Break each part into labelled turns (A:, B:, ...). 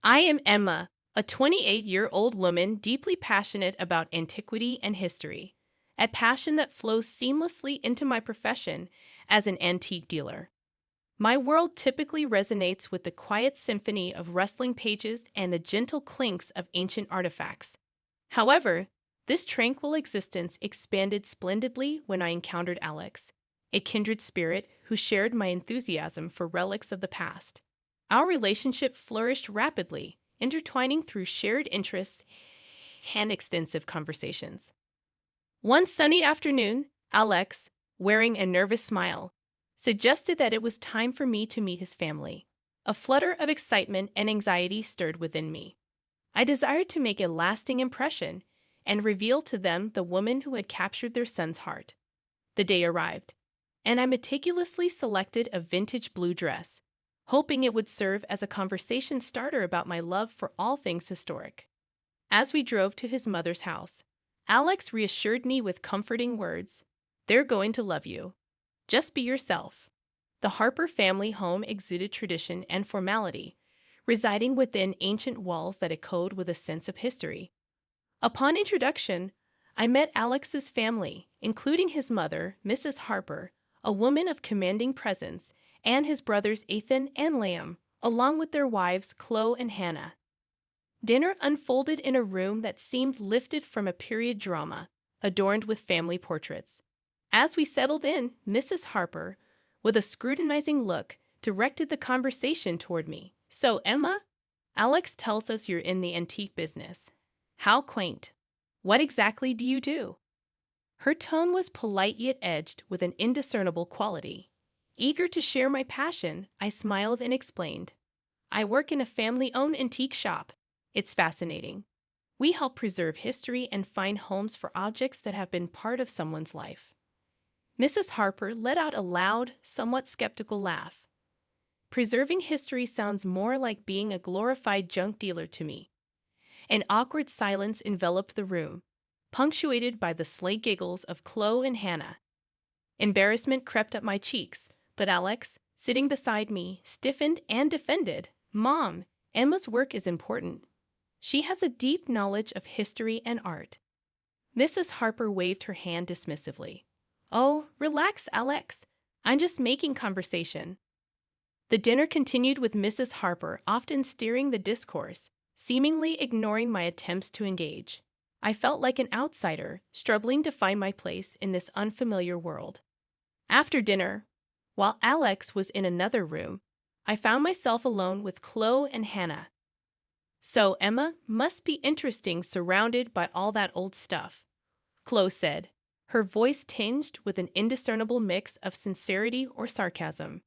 A: I am Emma, a 28-year-old woman deeply passionate about antiquity and history, a passion that flows seamlessly into my profession as an antique dealer. My world typically resonates with the quiet symphony of rustling pages and the gentle clinks of ancient artifacts. However, this tranquil existence expanded splendidly when I encountered Alex, a kindred spirit who shared my enthusiasm for relics of the past. Our relationship flourished rapidly, intertwining through shared interests and extensive conversations. One sunny afternoon, Alex, wearing a nervous smile, suggested that it was time for me to meet his family. A flutter of excitement and anxiety stirred within me. I desired to make a lasting impression and reveal to them the woman who had captured their son's heart. The day arrived, and I meticulously selected a vintage blue dress, hoping it would serve as a conversation starter about my love for all things historic. As we drove to his mother's house, Alex reassured me with comforting words. "They're going to love you. Just be yourself." The Harper family home exuded tradition and formality, residing within ancient walls that echoed with a sense of history. Upon introduction, I met Alex's family, including his mother, Mrs. Harper, a woman of commanding presence, and his brothers Ethan and Liam, along with their wives Chloe and Hannah. Dinner unfolded in a room that seemed lifted from a period drama, adorned with family portraits. As we settled in, Mrs. Harper, with a scrutinizing look, directed the conversation toward me. "So, Emma, Alex tells us you're in the antique business. How quaint. What exactly do you do?" Her tone was polite yet edged with an indiscernible quality. Eager to share my passion, I smiled and explained. "I work in a family-owned antique shop. It's fascinating. We help preserve history and find homes for objects that have been part of someone's life." Mrs. Harper let out a loud, somewhat skeptical laugh. Preserving history sounds more like being a glorified junk dealer to me. An awkward silence enveloped the room, punctuated by the slight giggles of Chloe and Hannah. Embarrassment crept up my cheeks, but Alex, sitting beside me, stiffened and defended. "Mom, Emma's work is important. She has a deep knowledge of history and art." Mrs. Harper waved her hand dismissively. "Oh, relax, Alex. I'm just making conversation." The dinner continued with Mrs. Harper often steering the discourse, seemingly ignoring my attempts to engage. I felt like an outsider, struggling to find my place in this unfamiliar world. After dinner, while Alex was in another room, I found myself alone with Chloe and Hannah. "So, Emma must be interesting surrounded by all that old stuff," Chloe said, her voice tinged with an indiscernible mix of sincerity or sarcasm.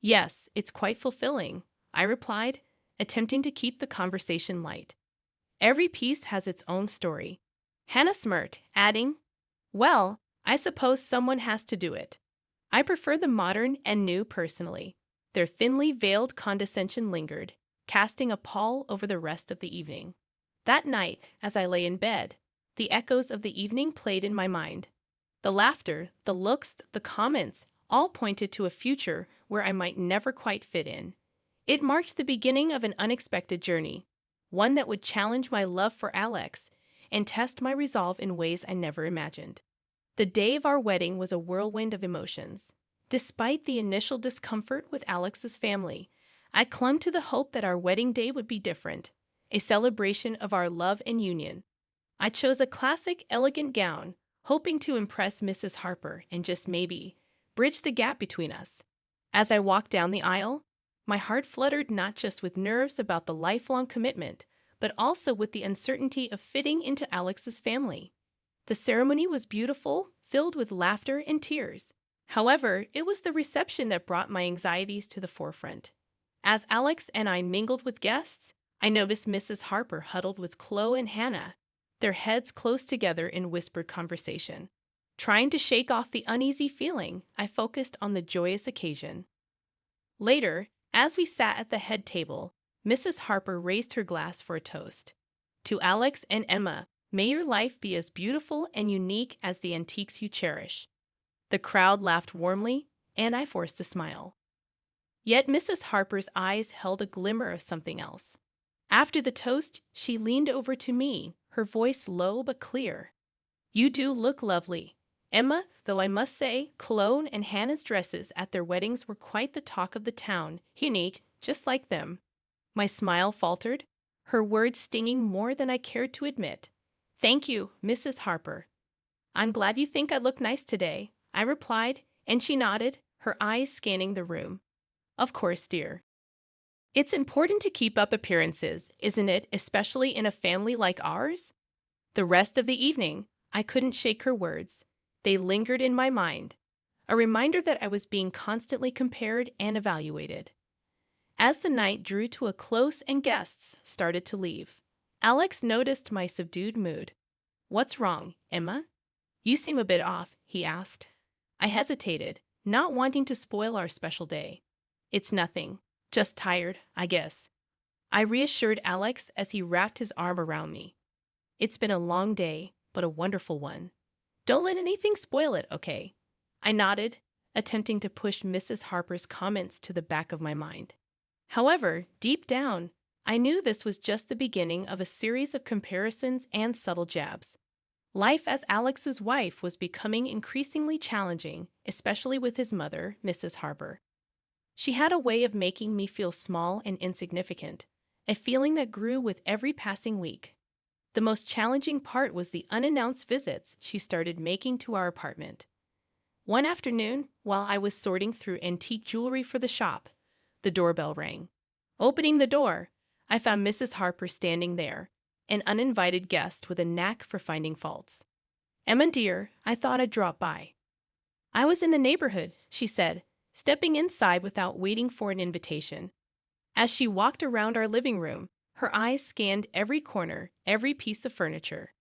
A: "Yes, it's quite fulfilling," I replied, attempting to keep the conversation light. "Every piece has its own story." Hannah smirked, adding, "Well, I suppose someone has to do it. I prefer the modern and new personally." Their thinly veiled condescension lingered, casting a pall over the rest of the evening. That night, as I lay in bed, the echoes of the evening played in my mind. The laughter, the looks, the comments, all pointed to a future where I might never quite fit in. It marked the beginning of an unexpected journey, one that would challenge my love for Alex and test my resolve in ways I never imagined. The day of our wedding was a whirlwind of emotions. Despite the initial discomfort with Alex's family, I clung to the hope that our wedding day would be different, a celebration of our love and union. I chose a classic, elegant gown, hoping to impress Mrs. Harper and just maybe bridge the gap between us. As I walked down the aisle, my heart fluttered not just with nerves about the lifelong commitment, but also with the uncertainty of fitting into Alex's family. The ceremony was beautiful, filled with laughter and tears. However, it was the reception that brought my anxieties to the forefront. As Alex and I mingled with guests, I noticed Mrs. Harper huddled with Chloe and Hannah, their heads close together in whispered conversation. Trying to shake off the uneasy feeling, I focused on the joyous occasion. Later, as we sat at the head table, Mrs. Harper raised her glass for a toast. "To Alex and Emma, may your life be as beautiful and unique as the antiques you cherish." The crowd laughed warmly, and I forced a smile. Yet Mrs. Harper's eyes held a glimmer of something else. After the toast, she leaned over to me, her voice low but clear. You do look lovely, Emma, though I must say, Cologne and Hannah's dresses at their weddings were quite the talk of the town, unique, just like them. My smile faltered, her words stinging more than I cared to admit. Thank you, Mrs. Harper. I'm glad you think I look nice today, I replied, and she nodded, her eyes scanning the room. Of course, dear. It's important to keep up appearances, isn't it, especially in a family like ours? The rest of the evening, I couldn't shake her words. They lingered in my mind, a reminder that I was being constantly compared and evaluated. As the night drew to a close and guests started to leave, Alex noticed my subdued mood. What's wrong, Emma? You seem a bit off, he asked. I hesitated, not wanting to spoil our special day. It's nothing, just tired, I guess. I reassured Alex as he wrapped his arm around me. It's been a long day, but a wonderful one. Don't let anything spoil it, okay? I nodded, attempting to push Mrs. Harper's comments to the back of my mind. However, deep down, I knew this was just the beginning of a series of comparisons and subtle jabs. Life as Alex's wife was becoming increasingly challenging, especially with his mother, Mrs. Harper. She had a way of making me feel small and insignificant, a feeling that grew with every passing week. The most challenging part was the unannounced visits she started making to our apartment. One afternoon, while I was sorting through antique jewelry for the shop, the doorbell rang. Opening the door, I found Mrs. Harper standing there, an uninvited guest with a knack for finding faults. Emma dear, I thought I'd drop by. I was in the neighborhood, she said, stepping inside without waiting for an invitation. As she walked around our living room, her eyes scanned every corner, every piece of furniture.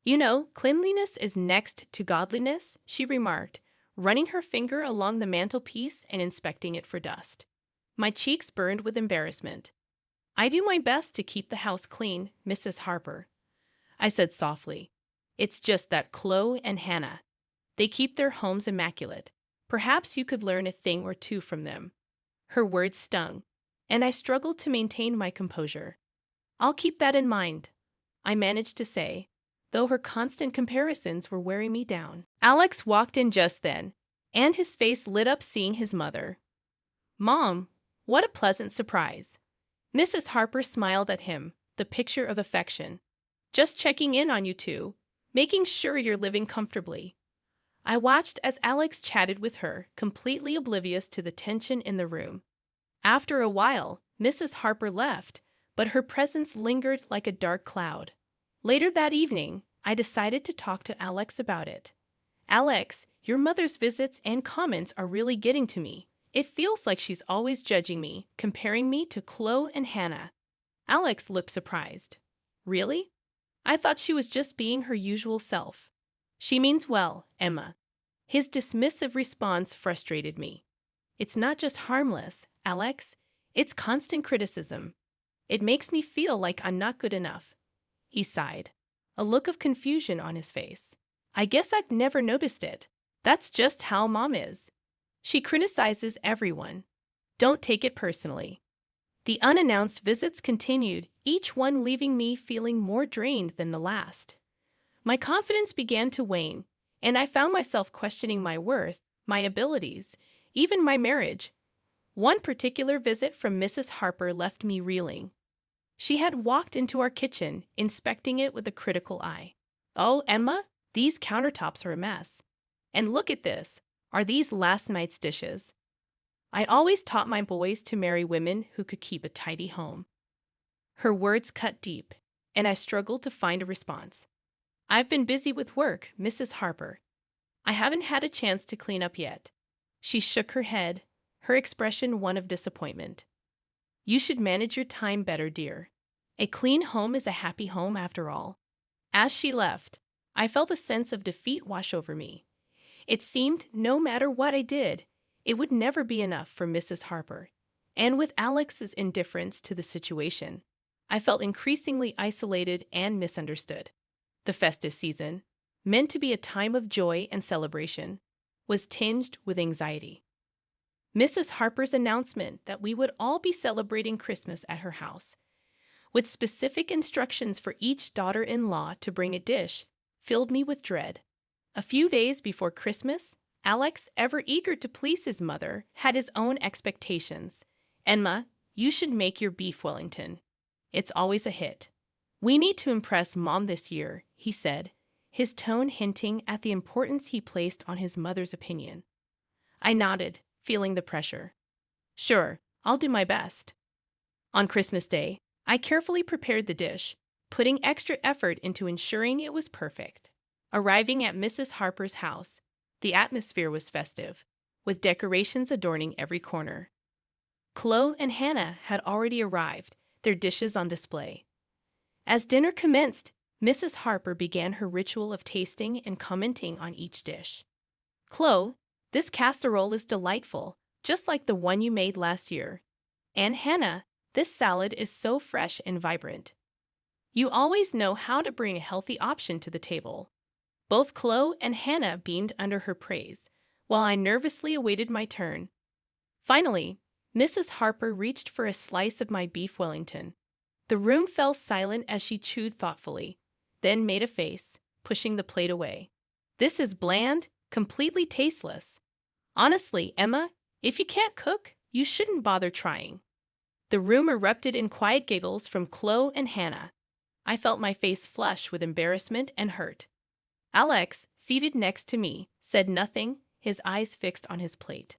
A: You know, cleanliness is next to godliness, she remarked, running her finger along the mantelpiece and inspecting it for dust. My cheeks burned with embarrassment. I do my best to keep the house clean, Mrs. Harper, I said softly. It's just that Chloe and Hannah, they keep their homes immaculate. Perhaps you could learn a thing or two from them. Her words stung, and I struggled to maintain my composure. I'll keep that in mind, I managed to say, though her constant comparisons were wearing me down. Alex walked in just then, and his face lit up seeing his mother. Mom, what a pleasant surprise. Mrs. Harper smiled at him, the picture of affection. Just checking in on you two, making sure you're living comfortably. I watched as Alex chatted with her, completely oblivious to the tension in the room. After a while, Mrs. Harper left, but her presence lingered like a dark cloud. Later that evening, I decided to talk to Alex about it. Alex, your mother's visits and comments are really getting to me. It feels like she's always judging me, comparing me to Chloe and Hannah. Alex looked surprised. Really? I thought she was just being her usual self. She means well, Emma. His dismissive response frustrated me. It's not just harmless, Alex. It's constant criticism. It makes me feel like I'm not good enough. He sighed, a look of confusion on his face. I guess I've never noticed it. That's just how Mom is. She criticizes everyone. Don't take it personally. The unannounced visits continued, each one leaving me feeling more drained than the last. My confidence began to wane, and I found myself questioning my worth, my abilities, even my marriage. One particular visit from Mrs. Harper left me reeling. She had walked into our kitchen, inspecting it with a critical eye. Oh, Emma, these countertops are a mess. And look at this. Are these last night's dishes? I always taught my boys to marry women who could keep a tidy home. Her words cut deep, and I struggled to find a response. I've been busy with work, Mrs. Harper. I haven't had a chance to clean up yet. She shook her head, her expression one of disappointment. You should manage your time better, dear. A clean home is a happy home after all. As she left, I felt a sense of defeat wash over me. It seemed no matter what I did, it would never be enough for Mrs. Harper. And with Alex's indifference to the situation, I felt increasingly isolated and misunderstood. The festive season, meant to be a time of joy and celebration, was tinged with anxiety. Mrs. Harper's announcement that we would all be celebrating Christmas at her house with specific instructions for each daughter-in-law to bring a dish, filled me with dread. A few days before Christmas, Alex, ever eager to please his mother, had his own expectations. "Emma, you should make your beef Wellington. It's always a hit." "We need to impress Mom this year," he said, his tone hinting at the importance he placed on his mother's opinion. I nodded, feeling the pressure. "Sure, I'll do my best." On Christmas Day, I carefully prepared the dish, putting extra effort into ensuring it was perfect. Arriving at Mrs. Harper's house, the atmosphere was festive, with decorations adorning every corner. Chloe and Hannah had already arrived, their dishes on display. As dinner commenced, Mrs. Harper began her ritual of tasting and commenting on each dish. "Chloe, this casserole is delightful, just like the one you made last year. And Hannah, this salad is so fresh and vibrant. You always know how to bring a healthy option to the table." Both Chloe and Hannah beamed under her praise, while I nervously awaited my turn. Finally, Mrs. Harper reached for a slice of my beef Wellington. The room fell silent as she chewed thoughtfully, then made a face, pushing the plate away. "This is bland, completely tasteless. Honestly, Emma, if you can't cook, you shouldn't bother trying." The room erupted in quiet giggles from Chloe and Hannah. I felt my face flush with embarrassment and hurt. Alex, seated next to me, said nothing, his eyes fixed on his plate.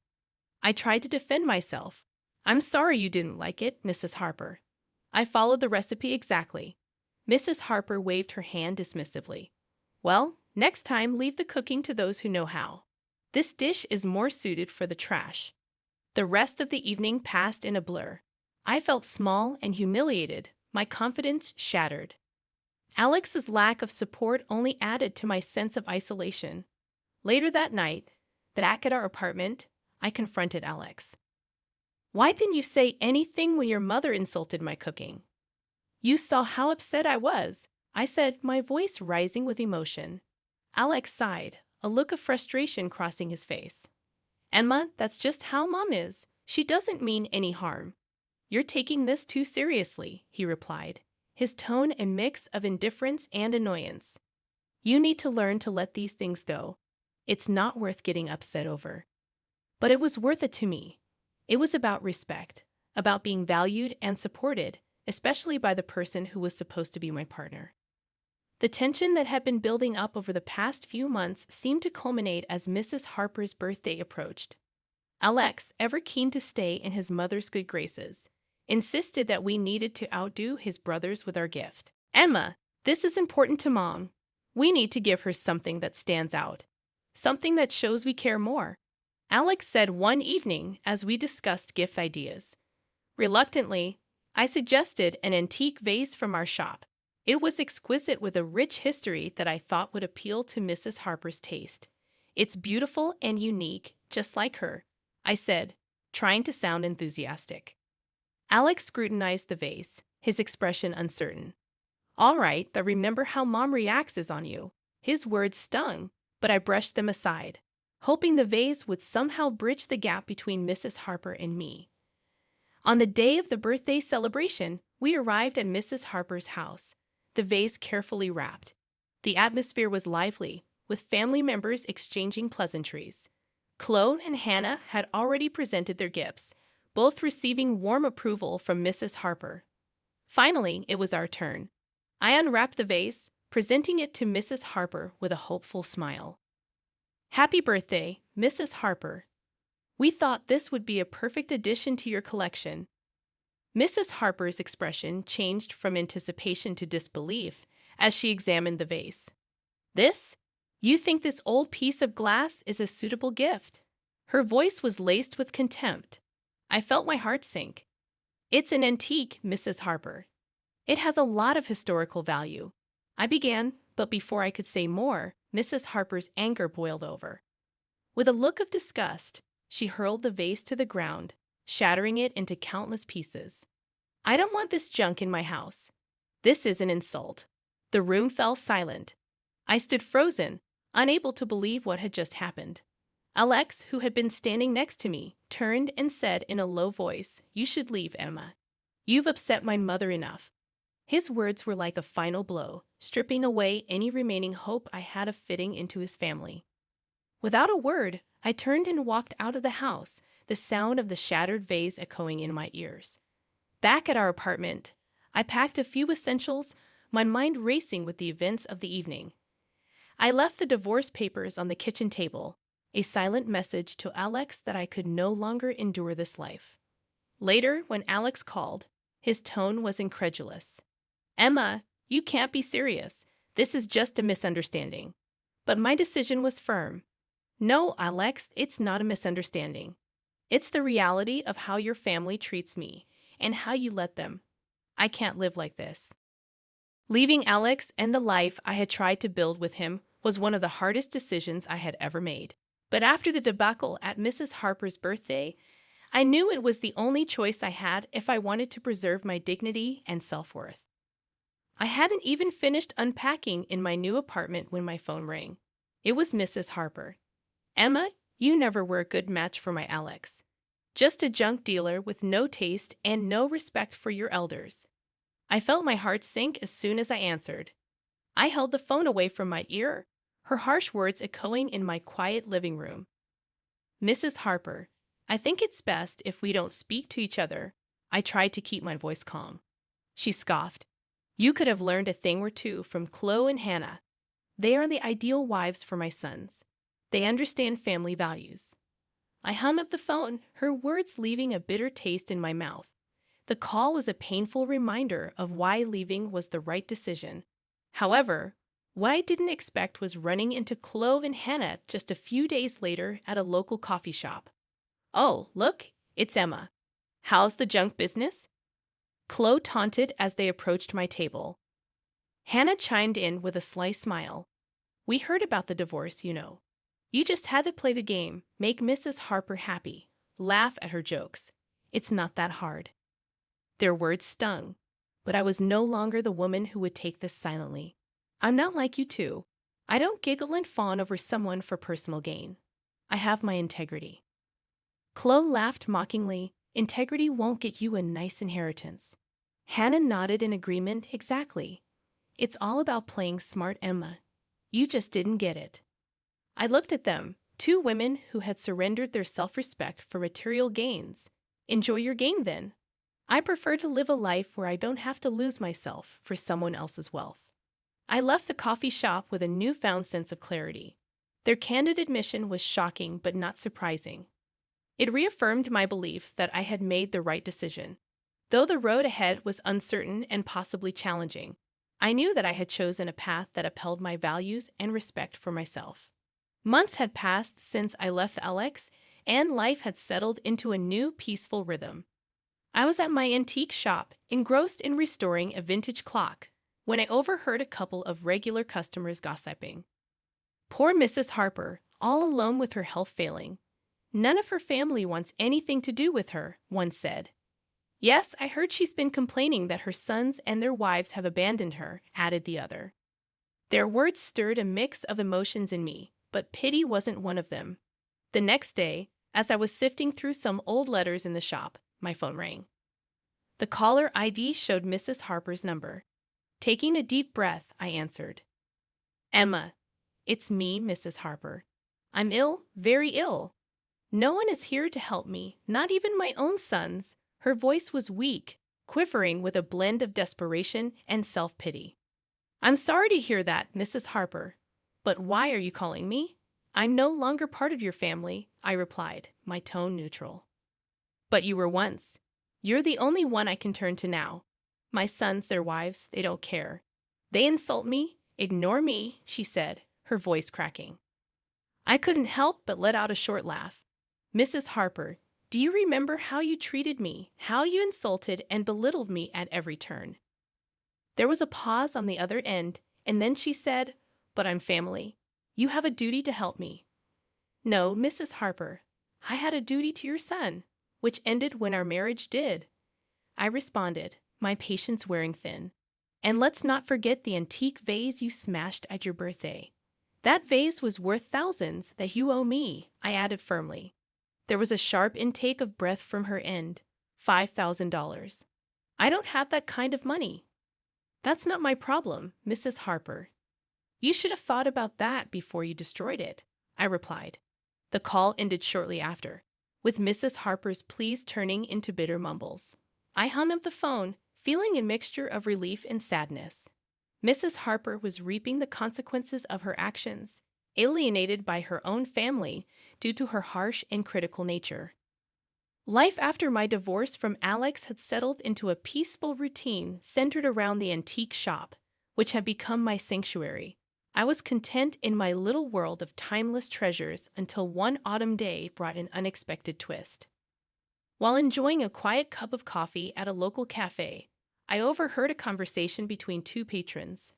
A: I tried to defend myself. "I'm sorry you didn't like it, Mrs. Harper. I followed the recipe exactly." Mrs. Harper waved her hand dismissively. "Well, next time leave the cooking to those who know how. This dish is more suited for the trash." The rest of the evening passed in a blur. I felt small and humiliated, my confidence shattered. Alex's lack of support only added to my sense of isolation. Later that night, back at our apartment, I confronted Alex. "Why didn't you say anything when your mother insulted my cooking?" "You saw how upset I was," I said, my voice rising with emotion. Alex sighed, a look of frustration crossing his face. "Emma, that's just how Mom is. She doesn't mean any harm." "You're taking this too seriously," he replied, his tone a mix of indifference and annoyance. "You need to learn to let these things go. It's not worth getting upset over." But it was worth it to me. It was about respect, about being valued and supported, especially by the person who was supposed to be my partner. The tension that had been building up over the past few months seemed to culminate as Mrs. Harper's birthday approached. Alex, ever keen to stay in his mother's good graces, insisted that we needed to outdo his brothers with our gift. "Emma, this is important to Mom. We need to give her something that stands out, something that shows we care more," Alex said one evening as we discussed gift ideas. Reluctantly, I suggested an antique vase from our shop. It was exquisite with a rich history that I thought would appeal to Mrs. Harper's taste. "It's beautiful and unique, just like her," I said, trying to sound enthusiastic. Alex scrutinized the vase, his expression uncertain. "All right, but remember how Mom reacts on you." His words stung, but I brushed them aside, hoping the vase would somehow bridge the gap between Mrs. Harper and me. On the day of the birthday celebration, we arrived at Mrs. Harper's house, the vase carefully wrapped. The atmosphere was lively, with family members exchanging pleasantries. Chloe and Hannah had already presented their gifts, both receiving warm approval from Mrs. Harper. Finally, it was our turn. I unwrapped the vase, presenting it to Mrs. Harper with a hopeful smile. "Happy birthday, Mrs. Harper. We thought this would be a perfect addition to your collection." Mrs. Harper's expression changed from anticipation to disbelief as she examined the vase. "This? You think this old piece of glass is a suitable gift?" Her voice was laced with contempt. I felt my heart sink. "It's an antique, Mrs. Harper. It has a lot of historical value." I began, but before I could say more, Mrs. Harper's anger boiled over. With a look of disgust, she hurled the vase to the ground, shattering it into countless pieces. "I don't want this junk in my house. This is an insult." The room fell silent. I stood frozen, unable to believe what had just happened. Alex, who had been standing next to me, turned and said in a low voice, "You should leave, Emma. You've upset my mother enough." His words were like a final blow, stripping away any remaining hope I had of fitting into his family. Without a word, I turned and walked out of the house, the sound of the shattered vase echoing in my ears. Back at our apartment, I packed a few essentials, my mind racing with the events of the evening. I left the divorce papers on the kitchen table, a silent message to Alex that I could no longer endure this life. Later, when Alex called, his tone was incredulous. "Emma, you can't be serious. This is just a misunderstanding." But my decision was firm. "No, Alex, it's not a misunderstanding. It's the reality of how your family treats me and how you let them. I can't live like this." Leaving Alex and the life I had tried to build with him was one of the hardest decisions I had ever made. But after the debacle at Mrs. Harper's birthday, I knew it was the only choice I had if I wanted to preserve my dignity and self-worth. I hadn't even finished unpacking in my new apartment when my phone rang. It was Mrs. Harper. "Emma, you never were a good match for my Alex. Just a junk dealer with no taste and no respect for your elders." I felt my heart sink as soon as I answered. I held the phone away from my ear, her harsh words echoing in my quiet living room. "Mrs. Harper, I think it's best if we don't speak to each other." I tried to keep my voice calm. She scoffed. "You could have learned a thing or two from Chloe and Hannah. They are the ideal wives for my sons. They understand family values." I hung up the phone, her words leaving a bitter taste in my mouth. The call was a painful reminder of why leaving was the right decision. However, what I didn't expect was running into Chloe and Hannah just a few days later at a local coffee shop. "Oh, look, it's Emma. How's the junk business?" Chloe taunted as they approached my table. Hannah chimed in with a sly smile. "We heard about the divorce, you know. You just had to play the game, make Mrs. Harper happy, laugh at her jokes. It's not that hard." Their words stung, but I was no longer the woman who would take this silently. "I'm not like you two. I don't giggle and fawn over someone for personal gain. I have my integrity." Chloe laughed mockingly. "Integrity won't get you a nice inheritance." Hannah nodded in agreement. "Exactly. It's all about playing smart, Emma. You just didn't get it." I looked at them, two women who had surrendered their self-respect for material gains. "Enjoy your game, then. I prefer to live a life where I don't have to lose myself for someone else's wealth." I left the coffee shop with a newfound sense of clarity. Their candid admission was shocking but not surprising. It reaffirmed my belief that I had made the right decision. Though the road ahead was uncertain and possibly challenging, I knew that I had chosen a path that upheld my values and respect for myself. Months had passed since I left Alex, and life had settled into a new, peaceful rhythm. I was at my antique shop, engrossed in restoring a vintage clock, when I overheard a couple of regular customers gossiping. "Poor Mrs. Harper, all alone with her health failing. None of her family wants anything to do with her," one said. "Yes, I heard she's been complaining that her sons and their wives have abandoned her," added the other. Their words stirred a mix of emotions in me, but pity wasn't one of them. The next day, as I was sifting through some old letters in the shop, my phone rang. The caller ID showed Mrs. Harper's number. Taking a deep breath, I answered. "Emma, it's me, Mrs. Harper. I'm ill, very ill. No one is here to help me, not even my own sons." Her voice was weak, quivering with a blend of desperation and self-pity. "I'm sorry to hear that, Mrs. Harper. But why are you calling me?" "I'm no longer part of your family," I replied, my tone neutral. "But you were once. You're the only one I can turn to now. My sons, their wives, they don't care. They insult me, ignore me," she said, her voice cracking. I couldn't help but let out a short laugh. "Mrs. Harper, do you remember how you treated me, how you insulted and belittled me at every turn?" There was a pause on the other end, and then she said, "But I'm family. You have a duty to help me." "No, Mrs. Harper, I had a duty to your son, which ended when our marriage did," I responded, my patience wearing thin. "And let's not forget the antique vase you smashed at your birthday. That vase was worth thousands that you owe me," I added firmly. There was a sharp intake of breath from her end. $5,000. "I don't have that kind of money." That's not my problem, Mrs. Harper. You should have thought about that before you destroyed it, I replied. The call ended shortly after, with Mrs. Harper's pleas turning into bitter mumbles. I hung up the phone, feeling a mixture of relief and sadness. Mrs. Harper was reaping the consequences of her actions, alienated by her own family due to her harsh and critical nature. Life after my divorce from Alex had settled into a peaceful routine centered around the antique shop, which had become my sanctuary. I was content in my little world of timeless treasures until one autumn day brought an unexpected twist. While enjoying a quiet cup of coffee at a local cafe, I overheard a conversation between two patrons.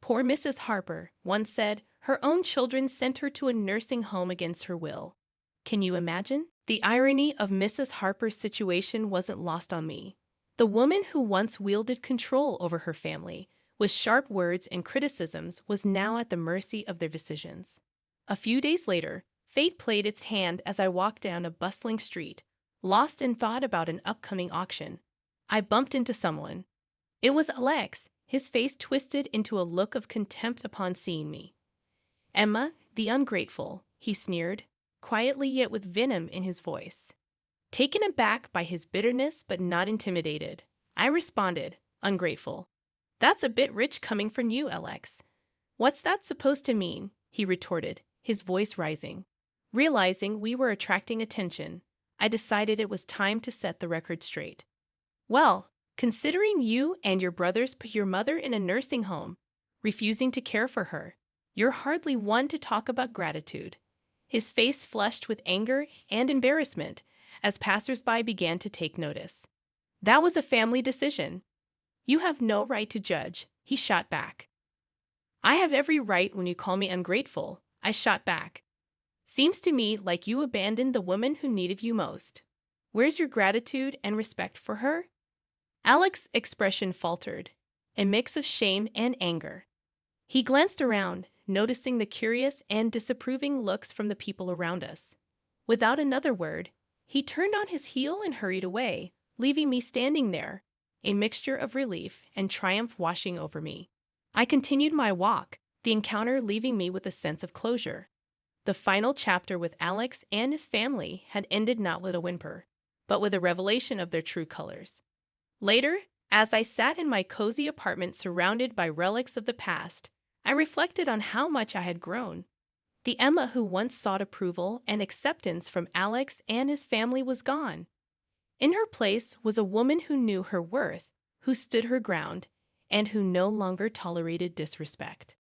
A: Poor Mrs. Harper, one said, her own children sent her to a nursing home against her will. Can you imagine? The irony of Mrs. Harper's situation wasn't lost on me. The woman who once wielded control over her family, with sharp words and criticisms, was now at the mercy of their decisions. A few days later, fate played its hand as I walked down a bustling street, lost in thought about an upcoming auction. I bumped into someone. It was Alex, his face twisted into a look of contempt upon seeing me. "Emma, the ungrateful," he sneered, quietly yet with venom in his voice. Taken aback by his bitterness but not intimidated, I responded, "Ungrateful. That's a bit rich coming from you, Alex." "What's that supposed to mean?" he retorted, his voice rising. Realizing we were attracting attention, I decided it was time to set the record straight. "Well, considering you and your brothers put your mother in a nursing home, refusing to care for her, you're hardly one to talk about gratitude." His face flushed with anger and embarrassment as passers-by began to take notice. "That was a family decision. You have no right to judge," he shot back. "I have every right when you call me ungrateful," I shot back. "Seems to me like you abandoned the woman who needed you most. Where's your gratitude and respect for her?" Alex's expression faltered, a mix of shame and anger. He glanced around, noticing the curious and disapproving looks from the people around us. Without another word, he turned on his heel and hurried away, leaving me standing there, a mixture of relief and triumph washing over me. I continued my walk, the encounter leaving me with a sense of closure. The final chapter with Alex and his family had ended not with a whimper, but with a revelation of their true colors. Later, as I sat in my cozy apartment surrounded by relics of the past, I reflected on how much I had grown. The Emma who once sought approval and acceptance from Alex and his family was gone. In her place was a woman who knew her worth, who stood her ground, and who no longer tolerated disrespect.